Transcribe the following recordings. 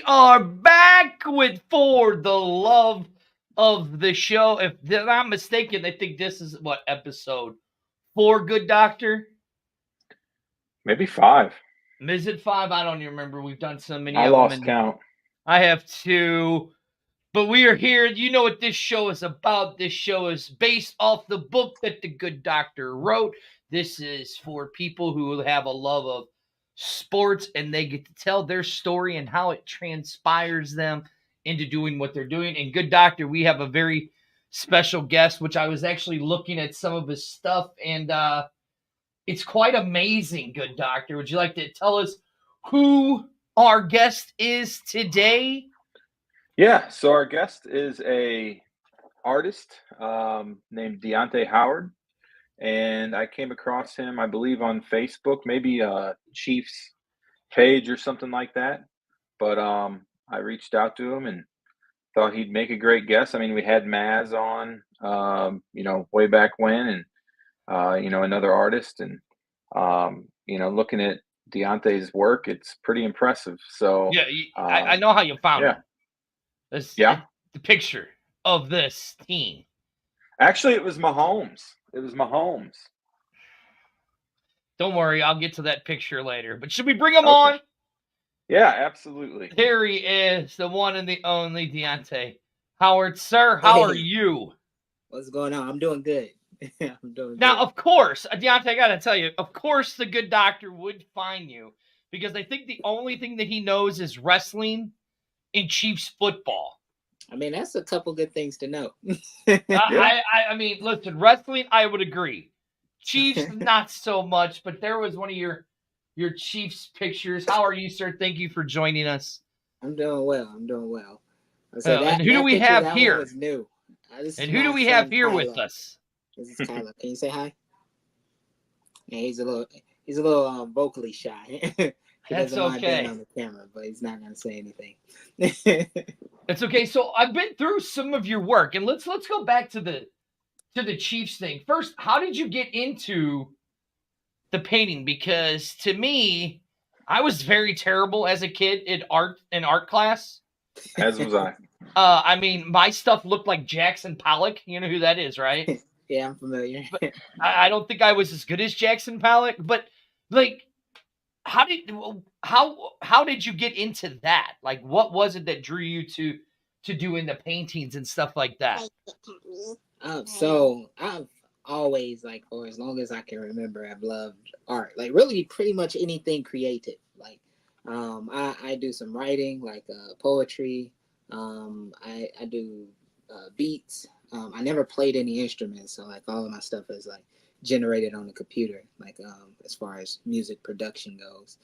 are back with For the Love of the Show. If I'm not mistaken, I think this is what, episode 4, Good Doctor? Maybe 5. Is it 5? I don't even remember. We've done so many I of them. lost count. I have 2. But we are here. You know what this show is about. This show is based off the book that the Good Doctor wrote. This is for people who have a love of sports and they get to tell their story and how it transpires them into doing what they're doing. And Good Doctor, we have a very special guest, which I was actually looking at some of his stuff, and it's quite amazing. Good Doctor, would you like to tell us who our guest is today? Yeah, so our guest is a artist named Deante Howard, and I came across him, I believe, on Facebook, maybe Chiefs page or something like that. But I reached out to him and thought he'd make a great guest. I mean, we had Maz on, way back when, and another artist, and looking at Deante's work, it's pretty impressive. So Yeah, I know how you found yeah. it. Yeah. The picture of this team. Actually, it was Mahomes. Don't worry, I'll get to that picture later. But should we bring him Okay. on? Yeah, absolutely. Here he is, the one and the only Deante Howard. Sir, how are you? What's going on? I'm doing good. I'm doing now, good. Of course, Deante, I got to tell you, of course the Good Doctor would find you because I think the only thing that he knows is wrestling and Chiefs football. I mean, that's a couple good things to know. I mean, listen, wrestling, I would agree. Chiefs, not so much, but there was one of your Chiefs pictures. How are you, sir? Thank you for joining us. I'm doing well. And who do we have here? Was new. And who do we have here with us? This is Kyler. Can you say hi? Yeah, he's a little vocally shy. That's okay. On the camera, but he's not going to say anything. It's okay. So I've been through some of your work, and let's go back to the Chiefs thing. First, how did you get into the painting? Because to me, I was very terrible as a kid in art class. As was I. I mean, my stuff looked like Jackson Pollock. You know who that is, right? Yeah, I'm familiar. But I don't think I was as good as Jackson Pollock, but like, how did you get into that? Like, what was it that drew you to doing the paintings and stuff like that? So I've always, like, for as long as I can remember, I've loved art. Like, really, pretty much anything creative. Like, I do some writing, like poetry. I do beats. I never played any instruments, so like all of my stuff is like generated on the computer, like as far as music production goes.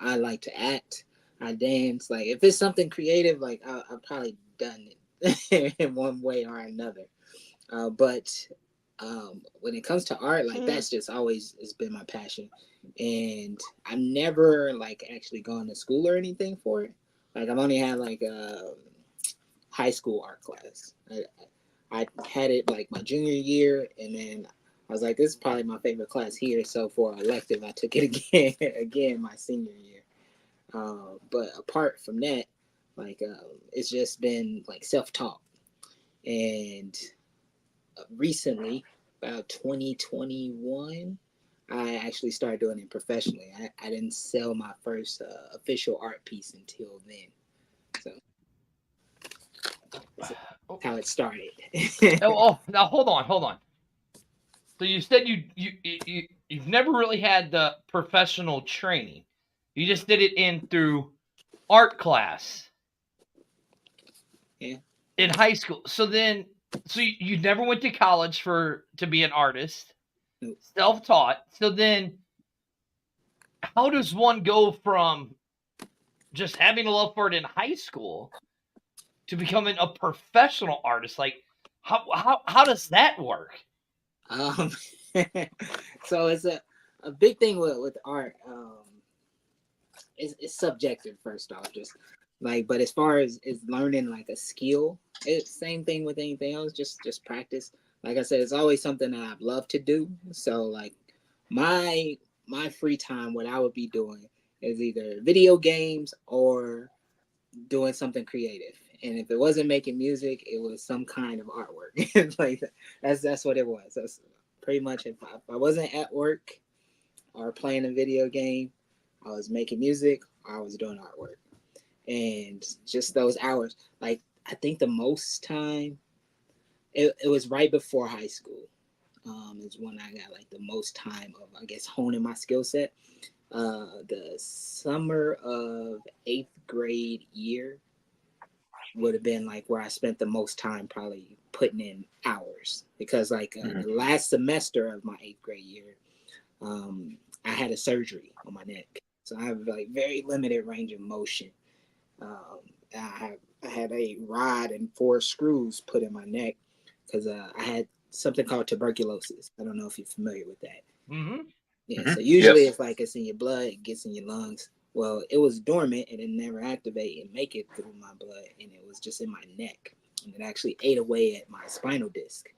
I like to act, I dance. Like if it's something creative, like I've probably done it in one way or another. But when it comes to art, like that's just always has been my passion, and I've never like actually gone to school or anything for it. Like I've only had like a high school art class. I had it like my junior year, and then I was like, this is probably my favorite class here. So for elective, I took it again my senior year. But apart from that, like it's just been like self-taught. And recently, about 2021, I actually started doing it professionally. I didn't sell my first official art piece until then. So that's how it started. Now hold on. So you said you've never really had the professional training. You just did it through art class. Yeah. In high school. So you never went to college to be an artist. Nope. Self-taught. So then how does one go from just having a love for it in high school to becoming a professional artist? Like how does that work? So it's a big thing with art. It's subjective, first off, just like, but as far as learning like a skill, it's same thing with anything else, just practice. Like I said, it's always something that I've loved to do. So like my free time, what I would be doing is either video games or doing something creative. And if it wasn't making music, it was some kind of artwork. Like that's what it was. That's pretty much if I wasn't at work or playing a video game, I was making music or I was doing artwork. And just those hours, like I think the most time it was right before high school. Is when I got like the most time of I guess honing my skill set. The summer of 8th grade year would have been like where I spent the most time probably putting in hours because like the last semester of my 8th grade year, I had a surgery on my neck, so I have like very limited range of motion. Um, I had a rod and 4 screws put in my neck because I had something called tuberculosis. I don't know if you're familiar with that. Mm-hmm. Yeah, so usually it's like it's in your blood, it gets in your lungs. Well, it was dormant and it never activate and make it through my blood, and it was just in my neck, and it actually ate away at my spinal disc.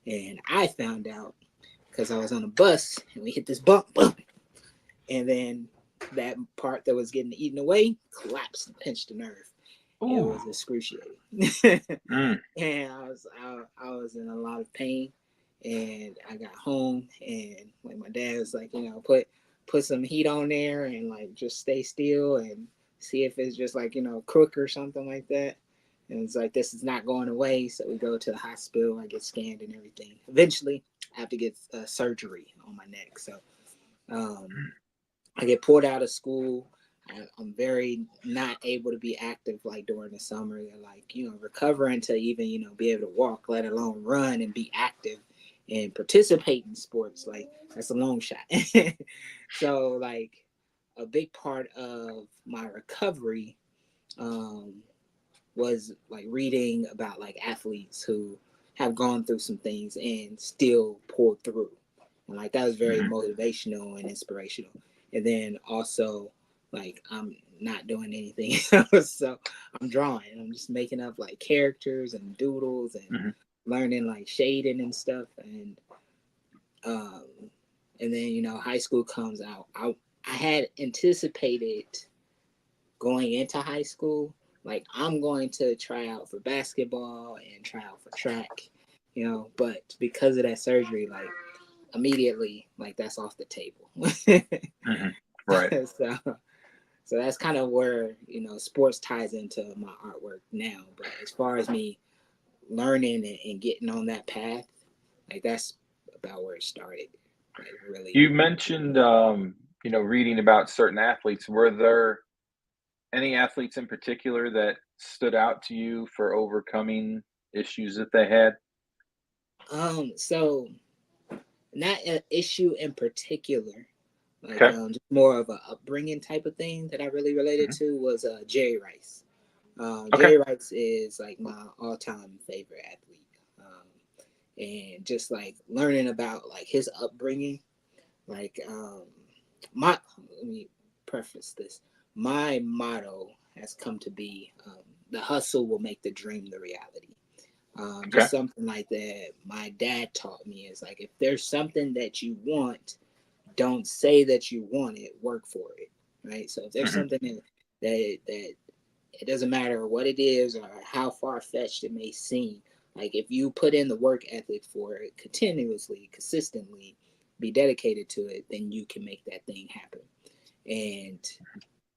And I found out because I was on a bus and we hit this bump, and then that part that was getting eaten away collapsed and pinched the nerve. It was excruciating. And I was in a lot of pain, and I got home and like my dad was like, put some heat on there and like just stay still and see if it's just like crook or something like that. And it's like this is not going away, so we go to the hospital. I get scanned and everything. Eventually, I have to get surgery on my neck. So I get pulled out of school. I'm very not able to be active like during the summer, like recovering to even be able to walk, let alone run and be active and participate in sports. Like that's a long shot. So like a big part of my recovery was like reading about like athletes who have gone through some things and still pulled through, and like that was very motivational and inspirational. And then also like I'm not doing anything else, so I'm drawing. I'm just making up like characters and doodles and learning like shading and stuff. Um, and then high school comes out. I had anticipated going into high school, like I'm going to try out for basketball and try out for track, but because of that surgery, like immediately, like that's off the table. Right. So that's kind of where sports ties into my artwork now. But as far as me learning and getting on that path, like that's about where it started. Like really. You mentioned, reading about certain athletes. Were there any athletes in particular that stood out to you for overcoming issues that they had? So not an issue in particular. Like Okay. just more of a upbringing type of thing that I really related to was Jerry Rice. Okay. Jerry Rice is like my all-time favorite athlete, and just like learning about like his upbringing. Like let me preface this. My motto has come to be the hustle will make the dream the reality. Okay. Just something like that. My dad taught me is like if there's something that you want, don't say that you want it, work for it, right? So if there's something that it doesn't matter what it is or how far-fetched it may seem, like if you put in the work ethic for it continuously, consistently, be dedicated to it, then you can make that thing happen. And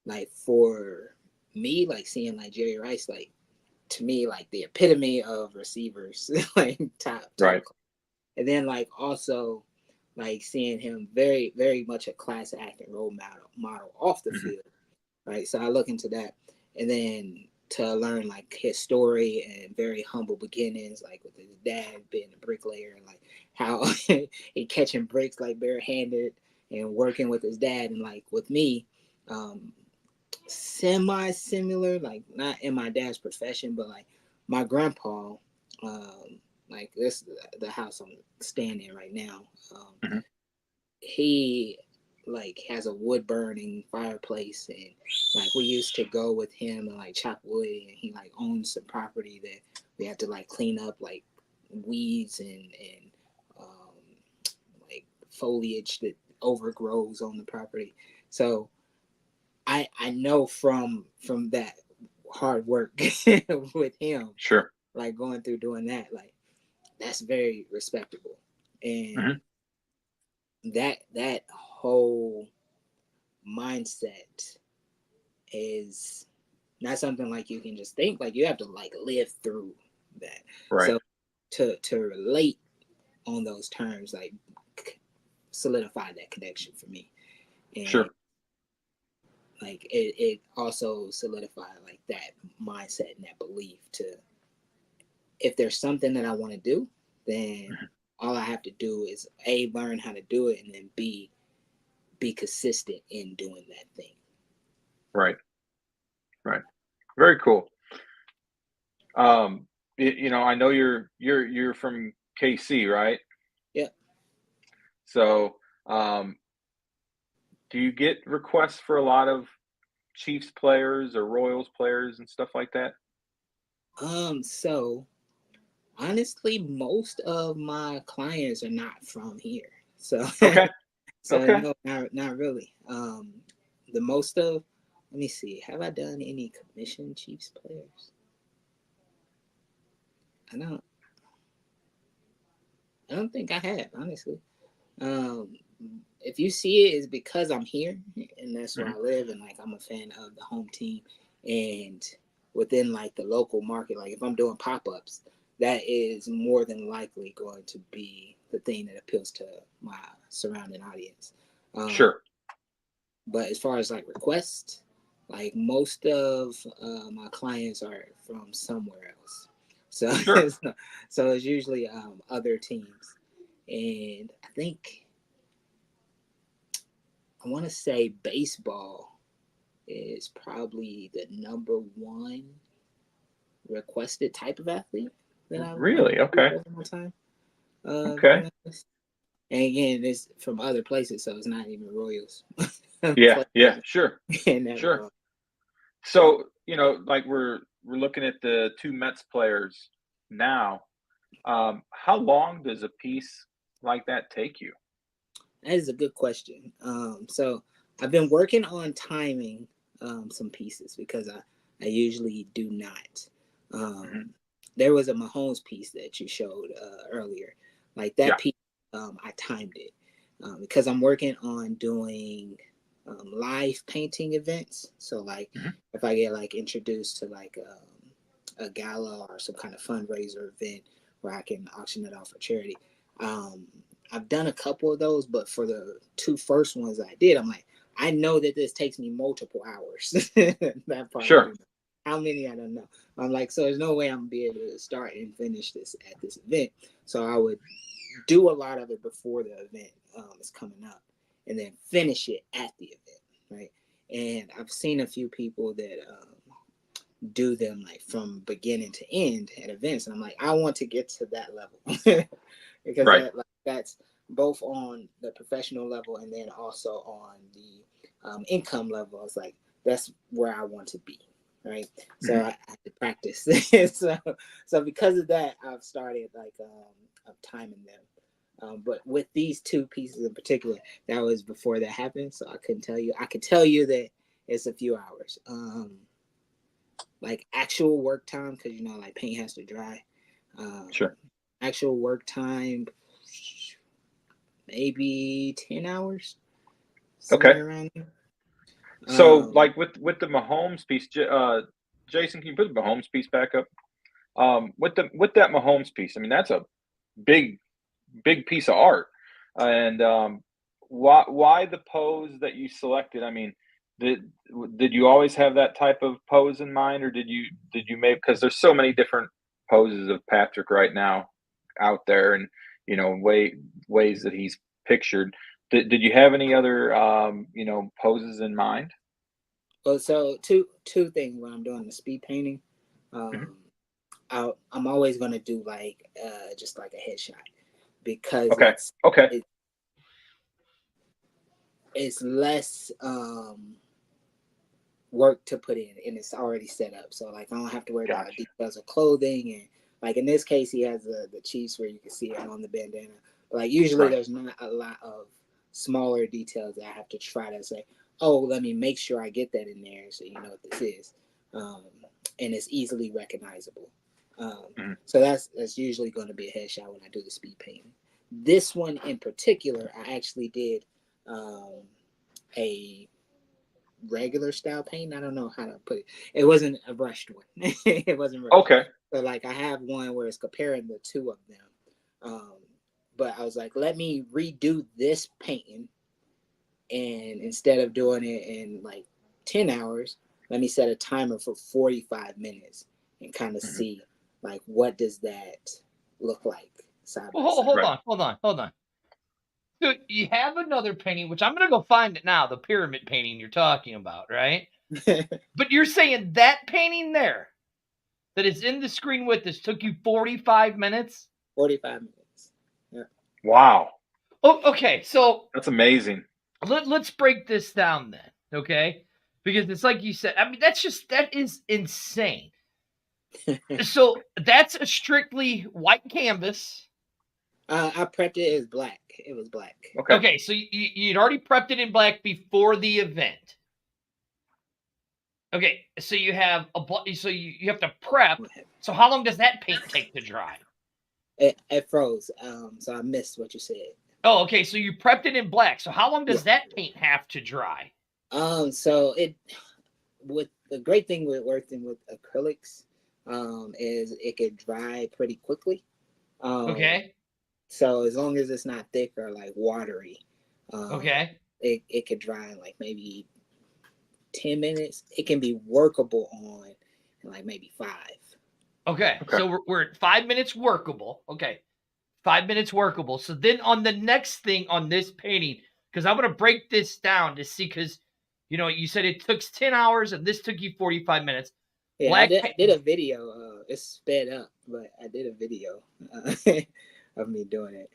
like for me, like seeing like Jerry Rice, like to me, like the epitome of receivers, like top. Right. And then like also like seeing him very, very much a class act and role model off the field. Right. So I look into that. And then to learn like his story and very humble beginnings, like with his dad being a bricklayer and like how he catching bricks like barehanded and working with his dad. And like with me, semi-similar, like not in my dad's profession, but like my grandpa, like this the house I'm standing in right now. He like has a wood burning fireplace, and like we used to go with him and like chop wood, and he like owns some property that we have to like clean up like weeds and like foliage that overgrows on the property. So I know from that hard work with him, Sure. like going through doing that, like that's very respectable. And that whole mindset is not something like you can just think, like you have to like live through that. Right. So to relate on those terms, like solidify that connection for me. And Sure. like it also solidified like that mindset and that belief to, if there's something that I want to do, then all I have to do is A, learn how to do it, and then B, be consistent in doing that thing. Right. Right. Very cool. I know you're from KC, right? Yeah. So, do you get requests for a lot of Chiefs players or Royals players and stuff like that? So honestly, most of my clients are not from here. So Okay. so Okay. no, not really. The most of, let me see, have I done any commission Chiefs players? I don't think I have, honestly. Um, if you see it, it's because I'm here and that's where I live, and like I'm a fan of the home team. And within like the local market, like if I'm doing pop-ups, that is more than likely going to be the thing that appeals to my surrounding audience. Sure. But as far as like requests, like most of my clients are from somewhere else. So Sure. so it's usually other teams. And I think I want to say baseball is probably the number one requested type of athlete that I've Really? Okay. over my time. Okay. And again, it's from other places, so it's not even Royals. Yeah. Yeah. Sure. In that Sure. regard. So, like we're looking at the two Mets players now. How long does a piece like that take you? That is a good question. So I've been working on timing some pieces because I usually do not. There was a Mahomes piece that you showed earlier. Like that Yeah. piece, I timed it because I'm working on doing live painting events. So like if I get like introduced to like a gala or some kind of fundraiser event where I can auction it off for charity. I've done a couple of those, but for the two first ones I did, I'm like, I know that this takes me multiple hours. That part, Sure. how many I don't know. I'm like, so there's no way I'm gonna be able to start and finish this at this event. So I would do a lot of it before the event is coming up, and then finish it at the event, right? And I've seen a few people that do them like from beginning to end at events, and I'm like, I want to get to that level because Right. that's both on the professional level and then also on the income level. It's like that's where I want to be, right? So I have to practice. so because of that, I've started like of timing them. But with these two pieces in particular, that was before that happened, so I couldn't tell you. I could tell you that it's a few hours. Like actual work time, because like paint has to dry. Sure. Actual work time, maybe 10 hours. Okay. Around there. So, like with the Mahomes piece, Jason, can you put the Mahomes piece back up? With that Mahomes piece, I mean that's a big piece of art, and why the pose that you selected? I mean, did you always have that type of pose in mind, or did you make, because there's so many different poses of Patrick right now out there, and ways that he's pictured. Did you have any other poses in mind? Well, so two things when I'm doing the speed painting. I'm always going to do like just like a headshot because Okay. Okay. it's less work to put in and it's already set up. So like I don't have to worry about details of clothing, and like in this case he has the Chiefs where you can see it on the bandana. But like usually there's not a lot of smaller details that I have to try to say, oh, let me make sure I get that in there so you know what this is. and it's easily recognizable. Mhm. So that's usually going to be a headshot when I do the speed painting. This one in particular, I actually did a regular style paint. I don't know how to put it. It wasn't a brushed one. It wasn't brushed. Okay. So like I have one where it's comparing the two of them. But I was like, let me redo this painting, and instead of doing it in like 10 hours, let me set a timer for 45 minutes and kind of see like what does that look like side by side. Hold on. So you have another painting, which I'm gonna go find it now, the pyramid painting you're talking about, right? But you're saying that painting there that is in the screen with us took you 45 minutes? 45 minutes. Yeah. Wow. Oh, okay. So That's amazing. let's break this down then, okay? Because it's like you said, I mean, that is insane. So that's a strictly white canvas. I prepped it as black. It was black. Okay. Okay, so you'd already prepped it in black before the event. Okay, so you have you have to prep. So how long does that paint take to dry? It froze. So I missed what you said. Oh, okay. So you prepped it in black. So how long does that paint have to dry? So the great thing with working with acrylics, is it could dry pretty quickly. Okay. So as long as it's not thick or like watery, Okay. it could dry in like maybe 10 minutes. It can be workable on in like maybe 5. Okay. So we're at 5 minutes workable. Okay. 5 minutes workable. So then on the next thing on this painting, because I'm going to break this down to see, because, you know, you said it took 10 hours and this took you 45 minutes. Yeah, I did a video. It's sped up, but I did a video of me doing it.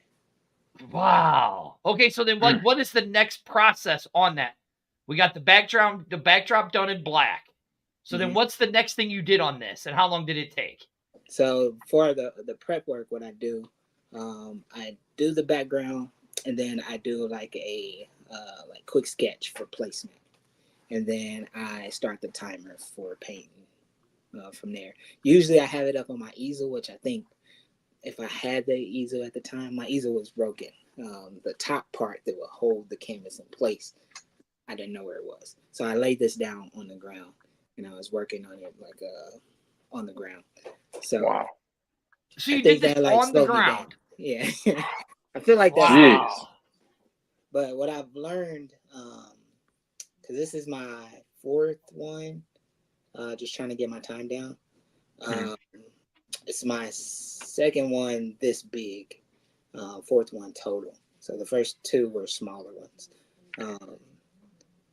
Wow. Okay, so then what is the next process on that? We got the backdrop done in black. So then what's the next thing you did on this, and how long did it take? So for the prep work, what I do the background, and then I do like a like quick sketch for placement, and then I start the timer for painting from there. Usually I have it up on my easel, which I think if I had the easel at the time, my easel was broken. The top part that would hold the canvas in place, I didn't know where it was. So I laid this down on the ground, and I was working on it like on the ground. So wow. So you did this on the ground? Yeah. I feel like that's Jeez. But what I've learned, because this is my 4th one, just trying to get my time down. It's my 2nd one this big, 4th one total. So the first 2 were smaller ones.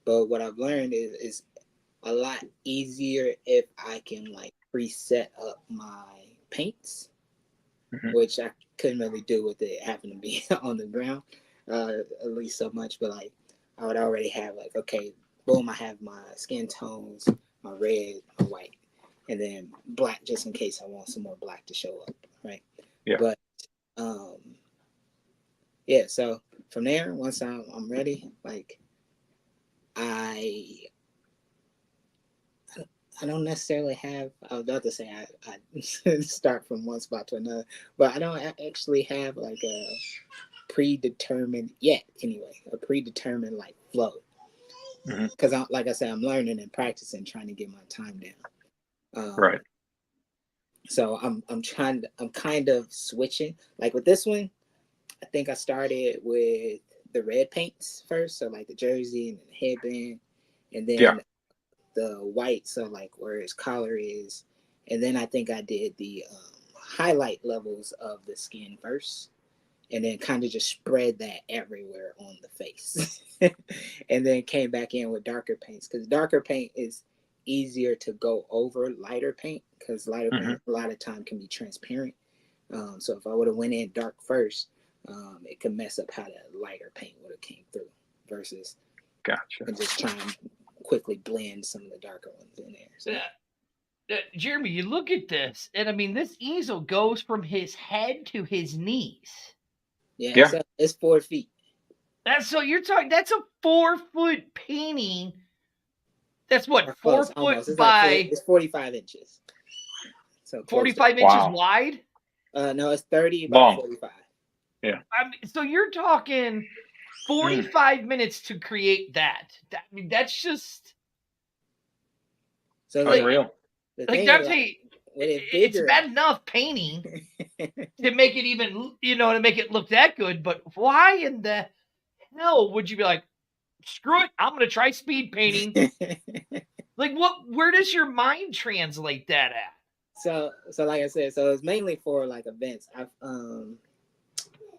But what I've learned is a lot easier if I can like preset up my paints, which I couldn't really do with it having to be on the ground, at least so much. But like I would already have like, okay, boom, I have my skin tones, my red, my white, and then black just in case I want some more black to show up, right? Yeah. But yeah, so from there, once I'm ready, like I don't necessarily have, I was about to say I start from one spot to another, but I don't actually have like a predetermined yet anyway, a predetermined like flow. Because like I said, I'm learning and practicing, trying to get my time down. Right. So I'm kind of switching. Like with this one, I think I started with the red paints first, so like the jersey and the headband, and then the white, so like where his collar is, and then I think I did the highlight levels of the skin first, and then kind of just spread that everywhere on the face, and then came back in with darker paints, because darker paint is easier to go over lighter paint, because lighter paint a lot of time can be transparent. So if I would have went in dark first, it could mess up how that lighter paint would have came through, versus and just try and quickly blend some of the darker ones in there. So. Jeremy, you look at this, and I mean, this easel goes from his head to his knees. Yeah. It's 4 feet. So you're talking, that's a 4-foot painting That's what, Or 4 close, foot almost. It's by like it's 45 inches. So close 45 inches Wow. wide. no, it's 30 by Long. 45. Yeah. I mean, so you're talking 45 minutes to create that. I mean, that's just So like, Unreal. the like thing that's is, like, with it it's bigger, bad enough painting to make it even, to make it look that good. But why in the hell would you be like, screw it, I'm gonna try speed painting? Like, where does your mind translate that at? so like I said, so it's mainly for like events.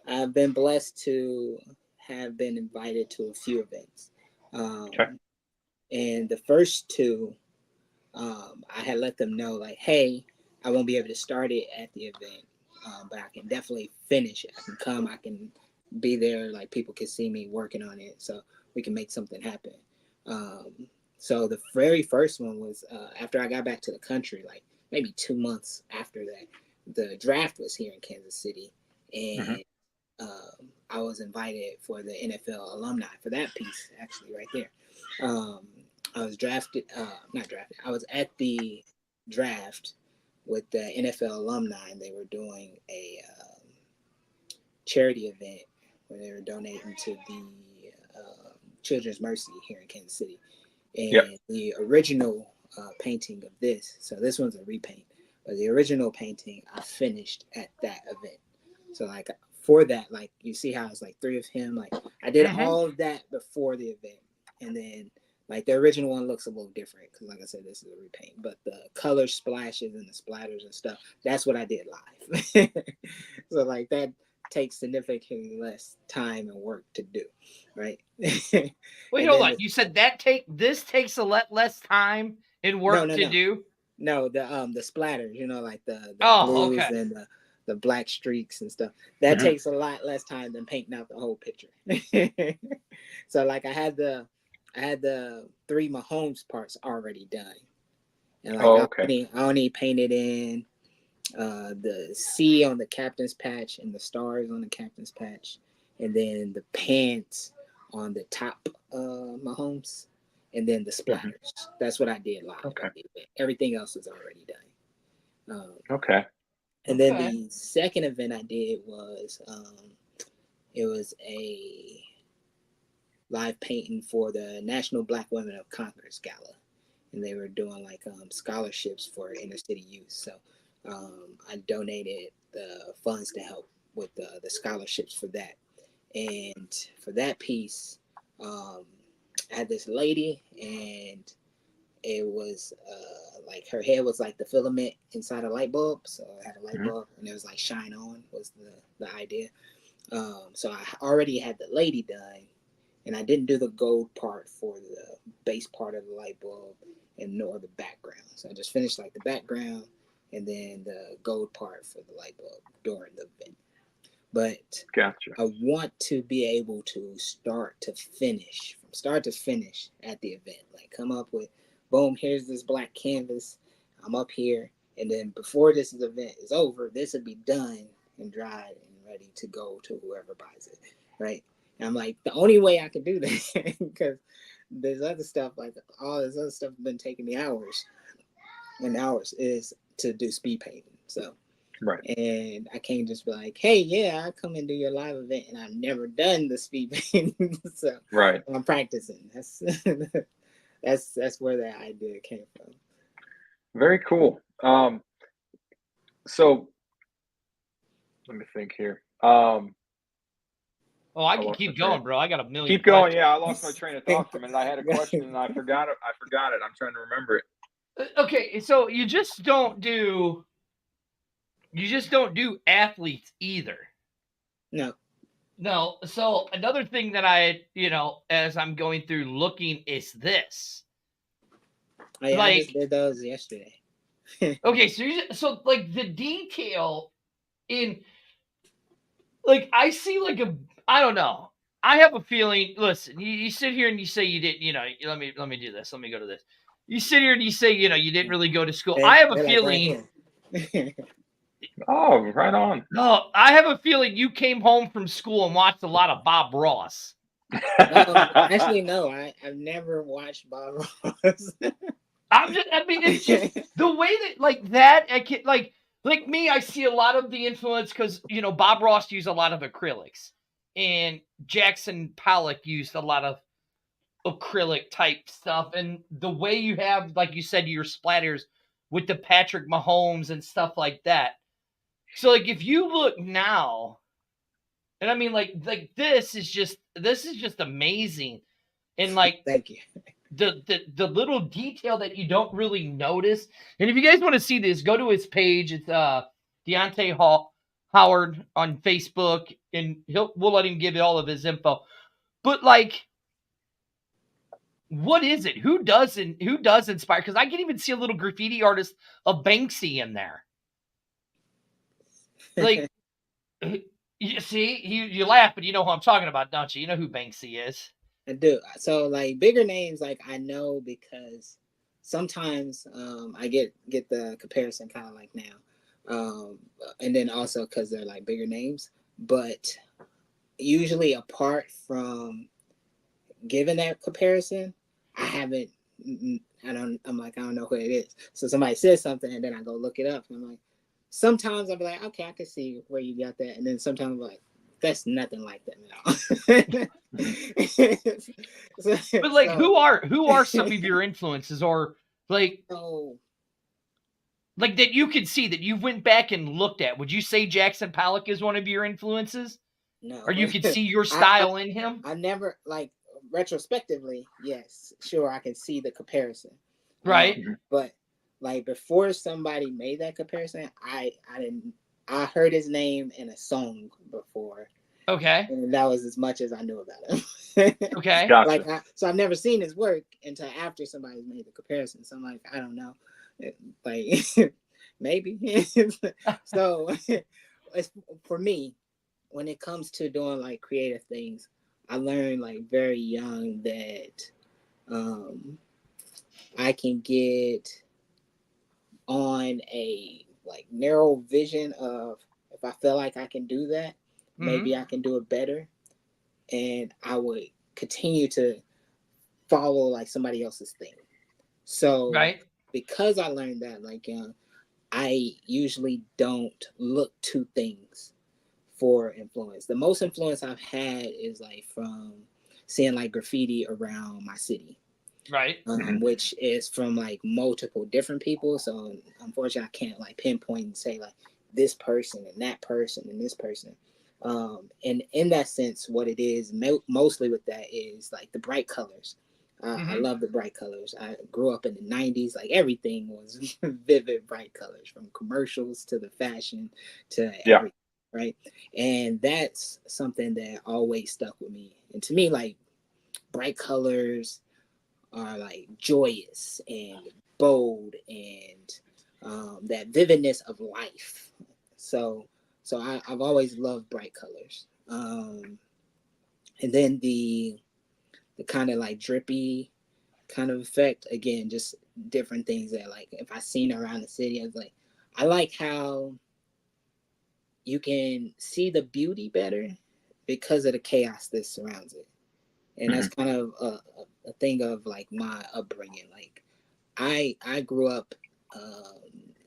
I've been blessed to have been invited to a few events. Okay. And the first two, I had let them know, like, hey, I won't be able to start it at the event, but I can definitely finish it. I can come, I can be there, like people can see me working on it, so we can make something happen. So the very first one was after I got back to the country, like maybe 2 months after that. The draft was here in Kansas City, and I was invited for the NFL alumni for that piece, actually, right there. I was not drafted. I was at the draft with the NFL alumni, and they were doing a charity event where they were donating to the Children's Mercy here in Kansas City. And the original painting of this, so this one's a repaint, but the original painting I finished at that event. So like for that, like you see how it's like 3 of him, like I did all of that before the event, and then like the original one looks a little different because like I said, this is a repaint, but the color splashes and the splatters and stuff, that's what I did live. So like that takes significantly less time and work to do, right? Wait, hold on. You said this takes a lot less time and work to do? No, the splatters, like the blues okay. And the black streaks and stuff. That takes a lot less time than painting out the whole picture. So like I had the 3 Mahomes parts already done. And like I only painted in the C on the captain's patch and the stars on the captain's patch, and then the pants on the top Mahomes, and then the splatters. That's what I did live. Okay. Everything else was already done. Okay. And then the second event I did was it was a live painting for the National Black Women of Congress Gala, and they were doing like scholarships for inner city youth. So I donated the funds to help with the scholarships for that. And for that piece, I had this lady, and it was like her head was like the filament inside a light bulb. So I had a light bulb, and it was like shine on was the idea. So I already had the lady done, and I didn't do the gold part for the base part of the light bulb and nor the background. So I just finished like the background and then the gold part for the light bulb during the event. But gotcha. I want to be able to start to finish at the event. Like come up with, boom, here's this black canvas. I'm up here. And then before this event is over, this will be done and dried and ready to go to whoever buys it, right? And I'm like, the only way I can do that, because there's other stuff, like all this other stuff has been taking me hours and hours, is to do speed painting. So, and I can't just be like, hey, yeah, I come and do your live event, and I've never done the speed painting. So I'm practicing. That's where that idea came from. Very cool. So let me think here. I can keep going, bro. I got a million. Keep going. Yeah, I lost my train of thought for a minute. I had a question and I forgot it. I'm trying to remember it. Okay, so you just don't do athletes either. No. So another thing that I, as I'm going through looking is this. I just did those yesterday. Okay, so like the detail in, like I see like I don't know. I have a feeling. Listen, you sit here and you say you didn't. Let me do this. Let me go to this. You sit here and you say you didn't really go to school. I have a feeling. Oh, right on. No, I have a feeling you came home from school and watched a lot of Bob Ross. Actually, no. I've never watched Bob Ross. I mean, it's just the way that like that. I can like me. I see a lot of the influence because Bob Ross used a lot of acrylics, and Jackson Pollock used a lot of acrylic type stuff, and the way you have, like you said, your splatters with the Patrick Mahomes and stuff like that. So like if you look now, and I mean like this is just amazing, and like Thank you. the little detail that you don't really notice. And if you guys want to see this, go to his page. It's Deante Howard on Facebook, and we'll let him give you all of his info. But like, what is it? Who does inspire? Because I can even see a little graffiti artist of Banksy in there. Like, you see, you laugh, but you know who I'm talking about, don't you? You know who Banksy is. I do. So like bigger names, like I know because sometimes I get the comparison kind of like now, and then also because they're like bigger names. But usually, apart from giving that comparison, I haven't. I'm like, I don't know who it is. So somebody says something, and then I go look it up, and I'm like, sometimes I'll be like, okay, I can see where you got that, and then sometimes I'm like, that's nothing like that at all. But like, who are some of your influences, or like that you could see that you went back and looked at? Would you say Jackson Pollock is one of your influences? No. Or you could see your style in him? I never, like, retrospectively, yes, sure, I can see the comparison. Right. But like before somebody made that comparison, I heard his name in a song before. Okay. And that was as much as I knew about him. Okay. Gotcha. So I've never seen his work until after somebody made the comparison. So I'm like, I don't know. Like, maybe. So it's, for me, when it comes to doing like creative things, I learned like very young that I can get on a like narrow vision of, if I feel like I can do that, maybe I can do it better, and I would continue to follow like somebody else's thing. So because I learned that, like I usually don't look to things for influence. The most influence I've had is like from seeing like graffiti around my city. Right. Which is from like multiple different people. So unfortunately I can't like pinpoint and say like this person and that person and this person. And in that sense, what it is mostly with that is like the bright colors. I love the bright colors. I grew up in the 90s. Like everything was vivid, bright colors, from commercials to the fashion to everything, right? And that's something that always stuck with me. And to me, like bright colors are like joyous and bold and that vividness of life. So I've always loved bright colors. And then the kind of like drippy kind of effect, again, just different things that like if I seen around the city, I was like, I like how you can see the beauty better because of the chaos that surrounds it. And that's kind of a thing of like my upbringing. Like I grew up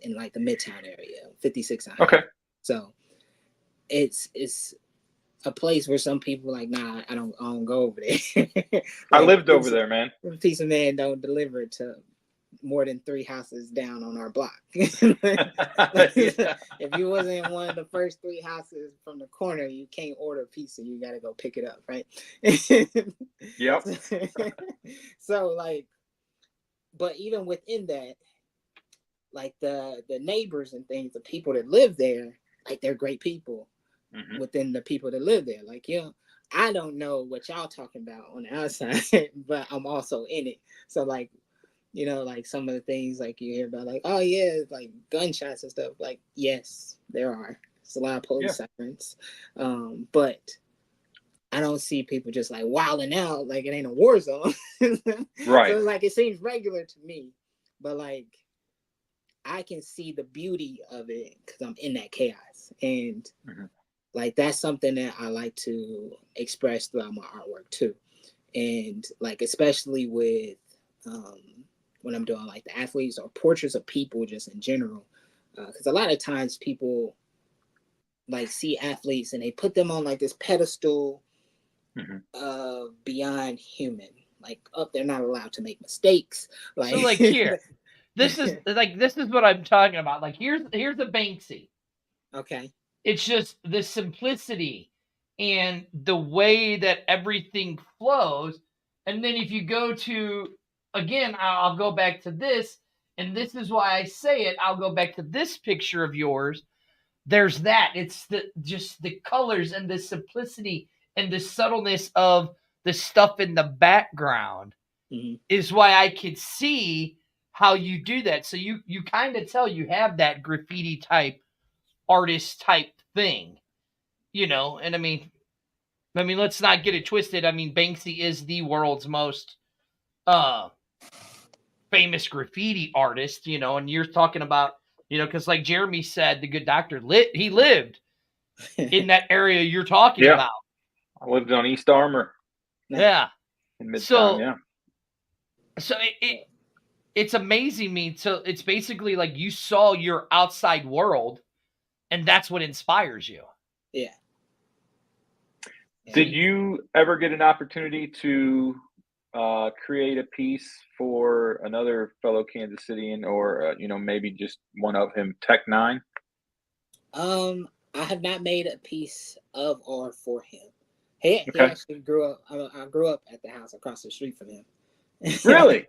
in like the Midtown area, 56 High. Okay. So it's a place where some people like, nah, I don't go over there. Like, I lived over there, man. Piece of Man don't deliver to more than 3 houses down on our block. If you wasn't in one of the first 3 houses from the corner, you can't order a pizza. You got to go pick it up, right? Yep. So like, but even within that, like the neighbors and things, the people that live there, like they're great people within the people that live there. Like, you know, I don't know what y'all talking about on the outside, but I'm also in it. So like, you know, like some of the things like you hear about, like, oh yeah, like gunshots and stuff. Like, yes, there are. It's a lot of police sirens. But I don't see people just like wilding out like it ain't a war zone. Right. So like it seems regular to me, but like I can see the beauty of it because I'm in that chaos. And like that's something that I like to express throughout my artwork too. And like especially with when I'm doing like the athletes or portraits of people just in general, because a lot of times people like see athletes and they put them on like this pedestal beyond human. Like, oh, they're not allowed to make mistakes. Like, so like here, this is what I'm talking about. Like here's a Banksy. Okay. It's just the simplicity and the way that everything flows. And then if you go to, again, I'll go back to this, and this is why I say it. I'll go back to this picture of yours. There's that. It's just the colors and the simplicity and the subtleness of the stuff in the background is why I could see how you do that. So you kind of tell you have that graffiti type artist type thing, and I mean let's not get it twisted. I mean, Banksy is the world's most famous graffiti artist, and you're talking about, because like Jeremy said, the good doctor he lived in that area you're talking about. I lived on East Armour. Yeah. In Midtown, So it's amazing me. So it's basically like you saw your outside world, and that's what inspires you. Yeah. Did you ever get an opportunity to create a piece for another fellow Kansas Cityan, or maybe just one of him, Tech 9? I have not made a piece of or for him. He actually grew up. I grew up at the house across the street from him. Really?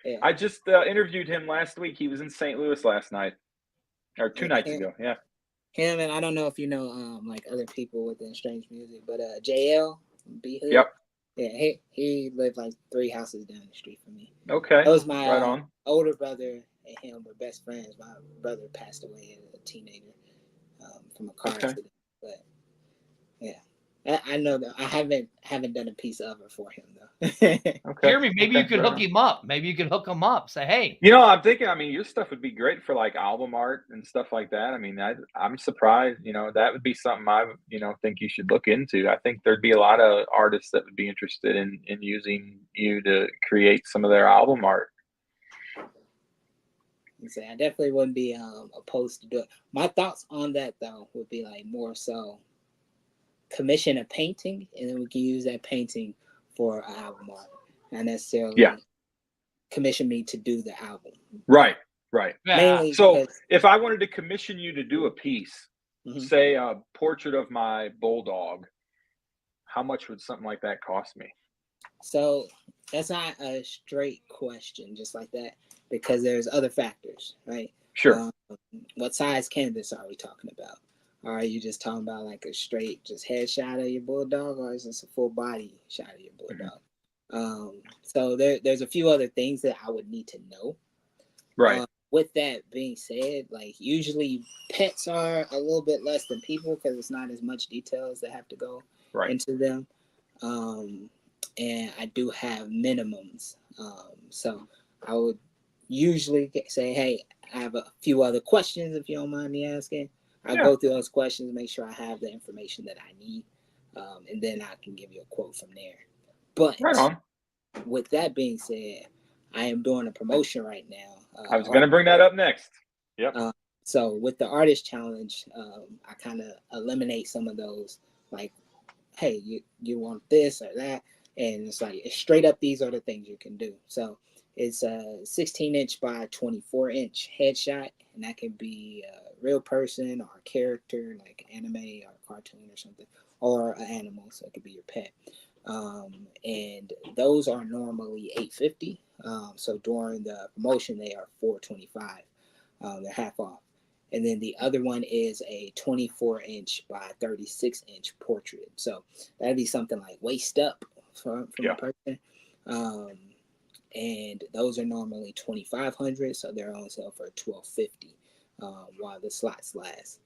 Yeah. I just interviewed him last week. He was in St. Louis last night, or 2 nights ago. Yeah. Him, and I don't know if you know like other people within Strange Music, but JL B Hood. Yep. Yeah, he lived like 3 houses down the street from me. Okay. That was my right on. Older brother and him were best friends. My brother passed away as a teenager from a car accident. But yeah, I know that I haven't done a piece of or for him though. Okay. Jeremy, maybe you could hook him up. Maybe you could hook him up. Say, hey. I'm thinking. I mean, your stuff would be great for like album art and stuff like that. I mean, I'm surprised. That would be something I think you should look into. I think there'd be a lot of artists that would be interested in using you to create some of their album art. I definitely wouldn't be opposed to do it. My thoughts on that though would be like more so commission a painting, and then we can use that painting for an album art, not necessarily commission me to do the album. Right. Mainly so if I wanted to commission you to do a piece, say a portrait of my bulldog, how much would something like that cost me? So that's not a straight question just like that, because there's other factors, right? Sure. What size canvas are we talking about? Or are you just talking about like a straight just headshot of your bulldog, or is this a full body shot of your bulldog? So there's a few other things that I would need to know. Right. With that being said, like usually pets are a little bit less than people because it's not as much details that have to go into them. And I do have minimums. So I would usually say, hey, I have a few other questions if you don't mind me asking. I'll go through those questions, make sure I have the information that I need, and then I can give you a quote from there. But with that being said, I am doing a promotion right now. I was going to bring that up next. Yep. So with the artist challenge, I kind of eliminate some of those, like, hey, you want this or that, and it's like it's straight up. These are the things you can do. So it's a 16-inch by 24-inch headshot, and that can be a real person or a character, like anime or cartoon or something, or an animal. So it could be your pet. And those are normally $850. So during the promotion, they are $425. They're half off. And then the other one is a 24-inch by 36-inch portrait. So that'd be something like waist up from a person. And those are normally $2,500. So they're on sale for $1,250 while the slots last.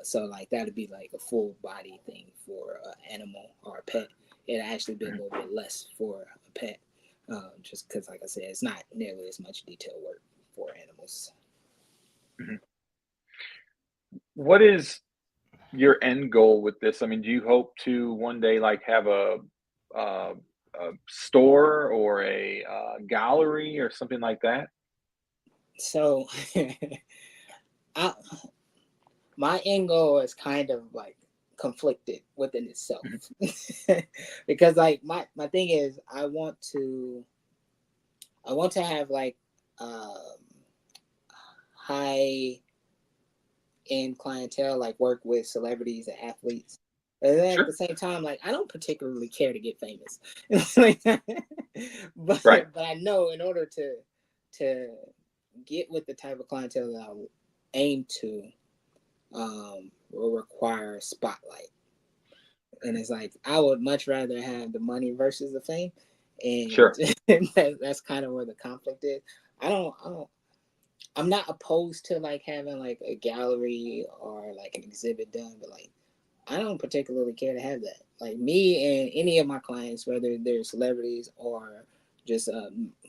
So like that'd be like a full body thing for an animal or a pet. It'd actually be a little bit less for a pet, just because, like I said, it's not nearly as much detail work for animals. What is your end goal with this? I mean, do you hope to one day like have a store or a gallery or something like that? So I, my end goal is kind of like conflicted within itself. Because like my thing is I want to have like high end clientele, like work with celebrities and athletes. And then at Sure. the same time, like I don't particularly care to get famous. but Right. but I know in order to get with the type of clientele that I aim to, will require a spotlight. And it's like I would much rather have the money versus the fame, and Sure. that's kind of where the conflict is. I'm not opposed to like having like a gallery or like an exhibit done, but like I don't particularly care to have that. Like me and any of my clients, whether they're celebrities or just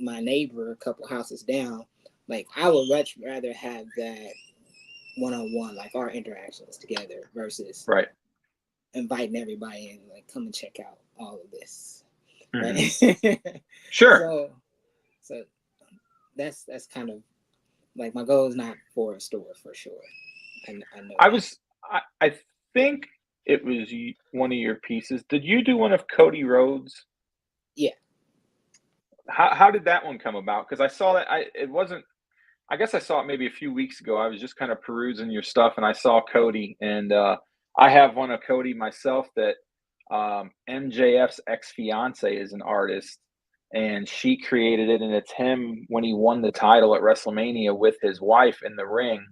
my neighbor a couple houses down, like I would much rather have that one-on-one, like our interactions together versus Right. inviting everybody in, like come and check out all of this. Mhm. Right? Sure. So that's kind of like my goal is not for a store for sure. I know I that. was I think it was one of your pieces. Did you do one of Cody Rhodes? Yeah. How did that one come about? Because I saw that it wasn't. I guess I saw it maybe a few weeks ago. I was just kind of perusing your stuff, and I saw Cody, and I have one of Cody myself that MJF's ex fiance is an artist, and she created it, and it's him when he won the title at WrestleMania with his wife in the ring, Yes.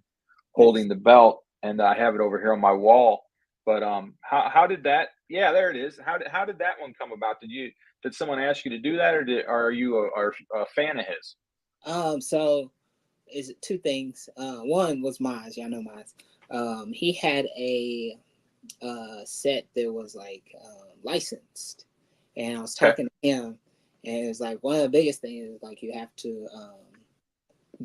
holding the belt, and I have it over here on my wall. But how did that? Yeah, there it is. How did that one come about? Did someone ask you to do that, or are you a fan of his? So is it two things? One was Miles. Y'all know Miles. He had a set that was like licensed, and I was Okay. talking to him, and it was like one of the biggest things is like you have to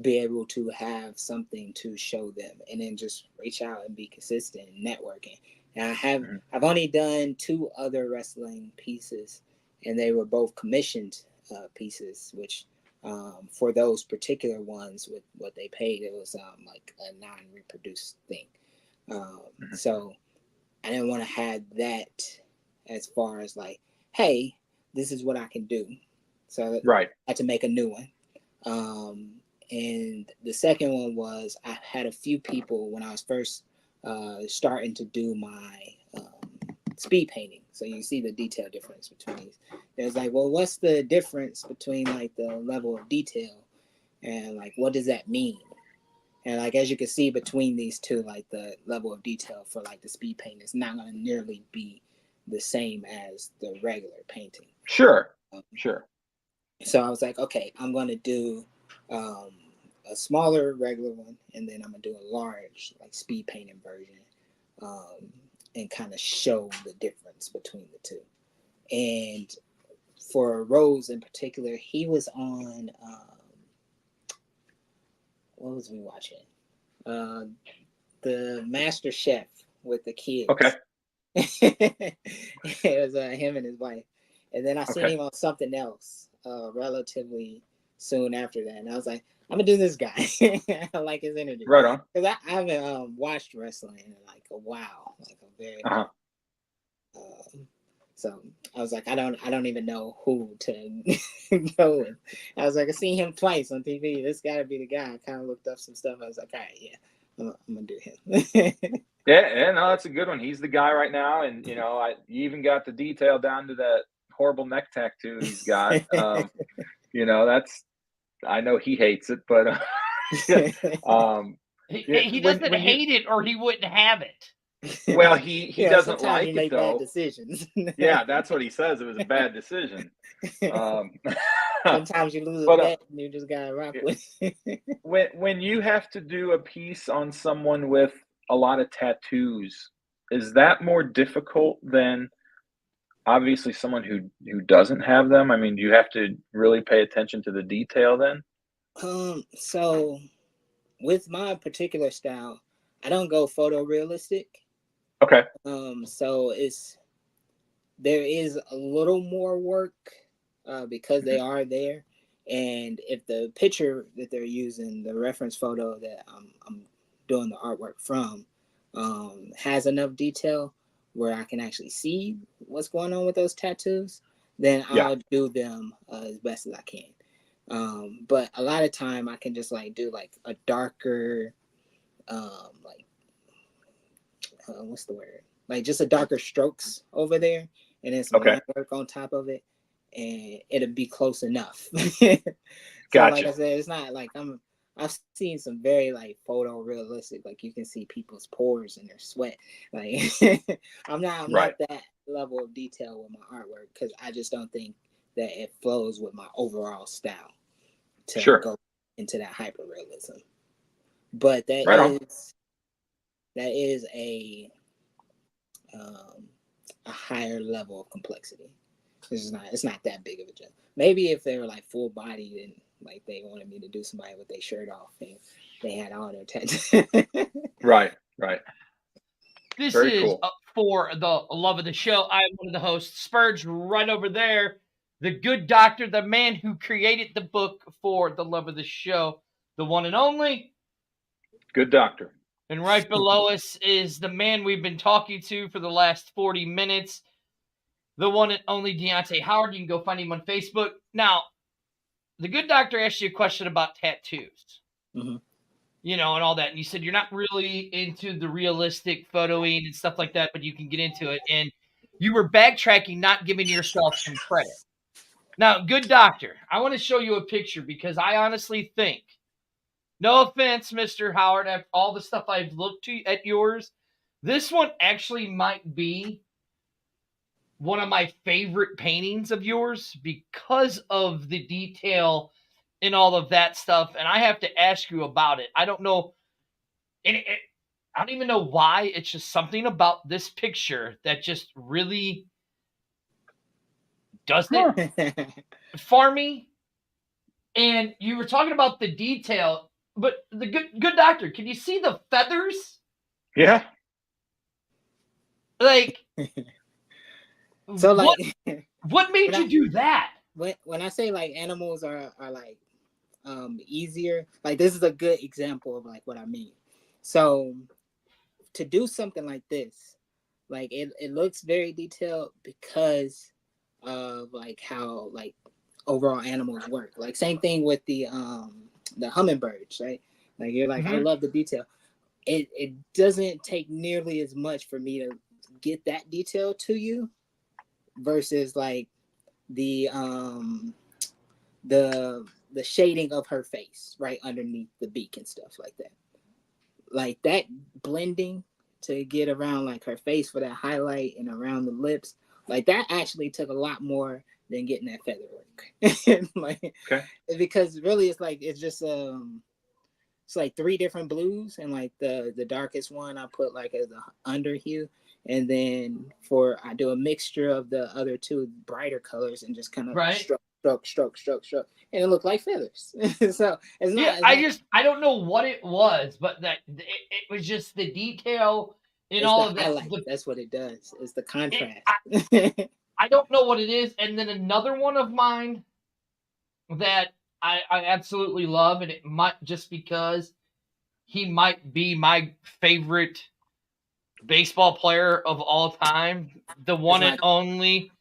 be able to have something to show them, and then just reach out and be consistent and networking. And Mhm. I've only done two other wrestling pieces, and they were both commissioned pieces, which for those particular ones with what they paid, it was like a non-reproduced thing. Mhm. So I didn't want to have that as far as like, hey, this is what I can do. So I Right. had to make a new one. And the second one was I had a few people when I was first starting to do my speed painting. So you see the detail difference between these. There's like, well, what's the difference between like the level of detail and like what does that mean? And like as you can see between these two, like the level of detail for like the speed paint is not going to nearly be the same as the regular painting. Sure. Sure. So I was like, okay, I'm going to do a smaller regular one, and then I'm going to do a large like speed painting version, and kind of show the difference between the two. And for Rose in particular, he was on what was we watching? Uh, the Master Chef with the Okay. kids. It was him and his wife, and then I seen Okay. him on something else relatively soon after that, and I was like, I'm gonna do this guy. I like his energy Right on. because I haven't watched wrestling in like a while, like a very Uh-huh. so I was like, I don't even know who to go with. I was like, I seen him twice on TV. This got to be the guy. I kind of looked up some stuff. I was like, all right, yeah, I'm gonna do him. Yeah, no, that's a good one. He's the guy right now, and you even got the detail down to that horrible neck tattoo he's got. That's I know he hates it, but yeah, yeah, He doesn't when you hate it, or he wouldn't have it. well, he doesn't Sometimes you like it make bad though. decisions. Yeah, that's what he says. It was a bad decision. Um, Sometimes you lose a but bet and you just gotta rock with it. when you have to do a piece on someone with a lot of tattoos, is that more difficult than obviously someone who doesn't have them? I mean, do you have to really pay attention to the detail then? So with my particular style, I don't go photorealistic. Okay. So there is a little more work because they are there. And if the picture that they're using, the reference photo that I'm doing the artwork from, has enough detail where I can actually see what's going on with those tattoos, then I'll do them as best as I can. But a lot of time I can just like do like a darker, what's the word? Like just a darker strokes over there, and then some line work on top of it, and it'll be close enough. So Gotcha. like I said, it's not like I've seen some very like photorealistic, like you can see people's pores and their sweat. Like I'm not that level of detail with my artwork because I just don't think that it flows with my overall style to go into that hyperrealism. But that is a higher level of complexity. It's not that big of a jump. Maybe if they were like full bodied and like they wanted me to do somebody with their shirt off and they had all their tattoos. Right. This Very is cool. for the love of the show. I'm one of the hosts, Spurge, right over there. The good doctor, the man who created the book for the love of the show, the one and only Good doctor. And right below us is the man we've been talking to for the last 40 minutes, the one and only Deante Howard. You can go find him on Facebook. Now, the good doctor asked you a question about tattoos, you know, and all that. And you said you're not really into the realistic photoing and stuff like that, but you can get into it. And you were backtracking, not giving yourself some credit. Now, good doctor, I want to show you a picture because I honestly think, no offense, Mr. Howard, after all the stuff I've looked at yours, this one actually might be one of my favorite paintings of yours because of the detail and all of that stuff. And I have to ask you about it. I don't know. I don't even know why. It's just something about this picture that just really does it for me. And you were talking about the detail, but the good doctor, can you see the feathers? Yeah. Like, so like, what made you do that? When I say like animals are like easier, like this is a good example of like what I mean. So to do something like this, like it looks very detailed because of like how like overall animals work. Like same thing with the hummingbirds, right? Like you're like, I love the detail. It doesn't take nearly as much for me to get that detail to you versus like the shading of her face right underneath the beak and stuff like that. Like that blending to get around like her face for that highlight and around the lips, like that actually took a lot more than getting that feather work. Like, because really it's just it's like 3 different blues, and like the darkest one I put like as a under hue, and then I do a mixture of the other 2 brighter colors and just kind of stroke, and it looked like feathers. So it's not. I don't know what it was, but that it was just the detail in all of that. That's what it does. It's the contrast. I don't know what it is. And then another one of mine that I absolutely love, and it might just because he might be my favorite baseball player of all time, the one and only